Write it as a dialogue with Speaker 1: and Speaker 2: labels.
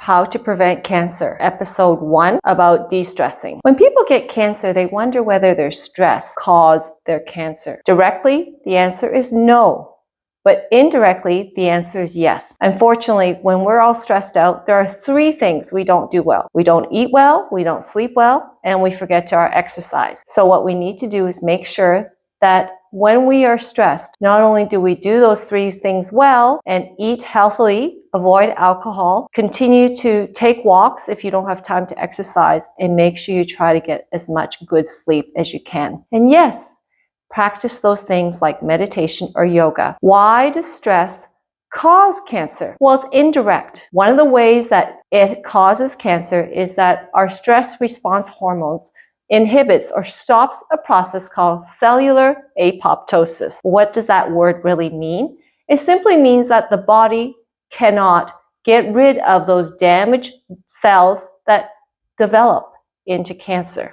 Speaker 1: How to Prevent Cancer, episode 1 about de-stressing. When people get cancer, they wonder whether their stress caused their cancer. Directly, the answer is no. But indirectly, the answer is yes. Unfortunately, when we're all stressed out, there are 3 things we don't do well. We don't eat well, we don't sleep well, and we forget to exercise. So what we need to do is make sure that when we are stressed, not only do we do those 3 things well and eat healthily, avoid alcohol, continue to take walks if you don't have time to exercise, and make sure you try to get as much good sleep as you can. And yes, practice those things like meditation or yoga. Why does stress cause cancer? Well, it's indirect. One of the ways that it causes cancer is that our stress response hormones inhibits or stops a process called cellular apoptosis. What does that word really mean? It simply means that the body cannot get rid of those damaged cells that develop into cancer.